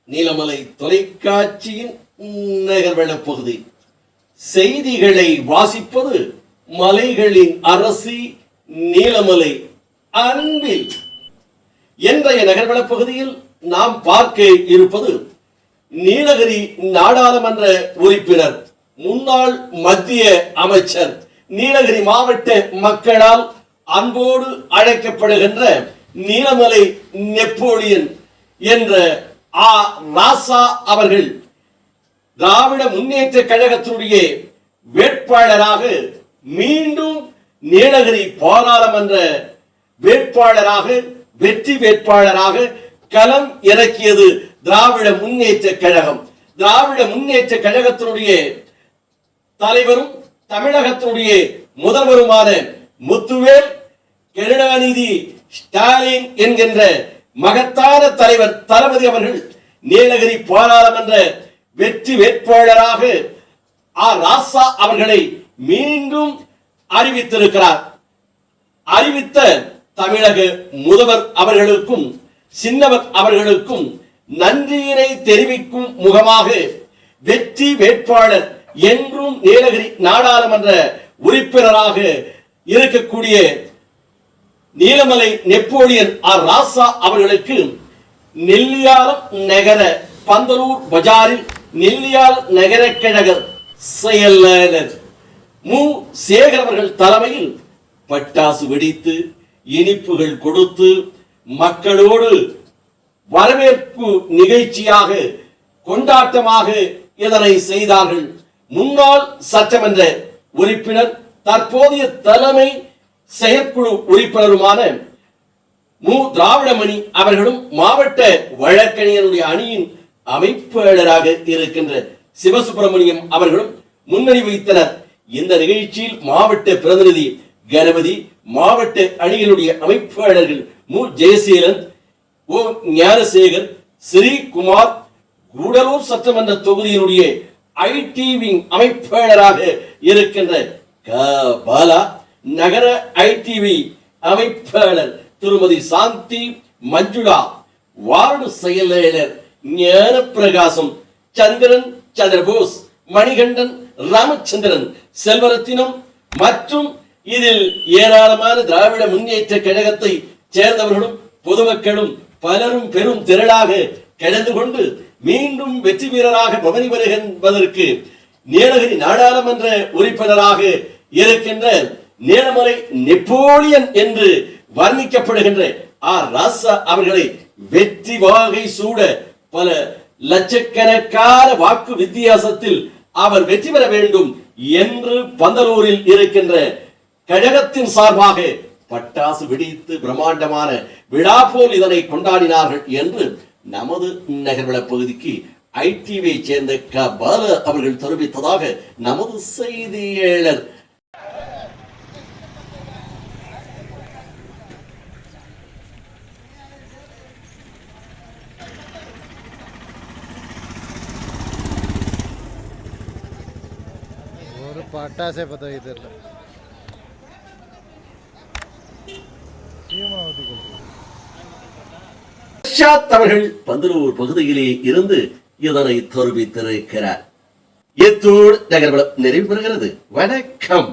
நீலமலை தொலைக்காட்சியின் நகர்வள பகுதி. செய்திகளை வாசிப்பது மலைகளின் அரசி நீலமலை. அன்பில் இன்றைய நகர்வள பகுதியில் நாம் பார்க்க இருப்பது நீலகிரி நாடாளுமன்ற உறுப்பினர், முன்னாள் மத்திய அமைச்சர், நீலகிரி மாவட்ட மக்களால் அன்போடு அழைக்கப்படுகின்ற நீலமலை நெப்போலியன் என்ற ராசா அவர்கள் திராவிட முன்னேற்ற கழகத்தினுடைய வேட்பாளராக மீண்டும் நீலகிரி பாராளுமன்ற வேட்பாளராக வெற்றி வேட்பாளராக களம் இறக்கியது திராவிட முன்னேற்ற கழகம். திராவிட முன்னேற்ற கழகத்தினுடைய தலைவரும் தமிழகத்தினுடைய முதல்வருமான முத்துவேல் கருணாநிதி ஸ்டாலின் என்கின்ற மகத்தான தலைவர் தளபதி அவர்கள் நீலகிரி பாராளுமன்ற வெற்றி வேட்பாளராக ராசா அவர்களை மீண்டும் அறிவித்திருக்கிறார். அறிவித்த தமிழக முதல்வர் அவர்களுக்கும் சின்னவர் அவர்களுக்கும் நன்றியினை தெரிவிக்கும் முகமாக வெற்றி வேட்பாளர் என்றும் நீலகிரி நாடாளுமன்ற உறுப்பினராக இருக்கக்கூடிய நீலமலை நெப்போலியன் ராசா அவர்களுக்கு நெல்லியாலம் நகர பந்தலூர் பஜாரில் நெல்லியாலம் நகர கழக செயலாளர் மு சேகர் அவர்கள் தலைமையில் பட்டாசு வெடித்து இனிப்புகள் கொடுத்து மக்களோடு வரவேற்பு நிகழ்ச்சியாக கொண்டாட்டமாக இதனை செய்தார்கள். முன்னாள் சட்டமன்ற உறுப்பினர், தற்போதைய தலைமை செயற்குழு உறுப்பினருமான மு திராவிடமணி அவர்களும் மாவட்ட வழக்கறிஞருடைய அணியின் அமைப்பாளராக இருக்கின்ற சிவசுப்பிரமணியம் அவர்களும் முன்னணி வைத்தனர். இந்த நிகழ்ச்சியில் மாவட்ட பிரதிநிதி கணபதி, மாவட்ட அணிகளுடைய அமைப்பாளர்கள் மு ஜெயசீலன், ஓ ஞானசேகர், ஸ்ரீகுமார், கூடலூர் சட்டமன்ற தொகுதியினுடைய ஐடிவி அமைப்பாளராக இருக்கின்ற பாலா, நகர ஐடிவி அமைப்பாளர் திருமதி சாந்தி மஞ்சுளா, வார்டு செயலாளர் ஞான பிரகாசம், சந்திரன் சந்திரபோஸ், மணிகண்டன் ராமச்சந்திரன், செல்வரத்தினம் மற்றும் இதில் ஏராளமான திராவிட முன்னேற்ற கழகத்தை சேர்ந்தவர்களும் பொதுமக்களும் பலரும் பெரும் திரளாக கலந்து கொண்டு மீண்டும் வெற்றி வீரராக பவனி வருகின்றதற்கு நீலகிரி நாடாளுமன்ற உறுப்பினராக இருக்கின்ற நீலமலை நெப்போலியன் என்று வர்ணிக்கப்படுகின்ற ராசா அவர்களை வெற்றி வாகை சூட பல லட்சக்கணக்கான வாக்கு வித்தியாசத்தில் அவர் வெற்றி பெற வேண்டும் என்று பந்தலூரில் இருக்கின்ற கழகத்தின் சார்பாக பட்டாசு வெடித்து பிரம்மாண்டமான விழா போல் இதனை கொண்டாடினார்கள் என்று நமது நகர்வள பகுதிக்கு ஐடிவியை சேர்ந்த பால அவர்கள் தெரிவித்ததாக நமது செய்தியாளர். ஒரு பட்டாசே பத்த வைத்தல அவர்கள் பந்தலூர் பகுதியிலே இருந்து இதனை தெரிவித்திருக்கிறார். இத்தோடு நகர்வளம் நிறைவு பெறுகிறது. வணக்கம்.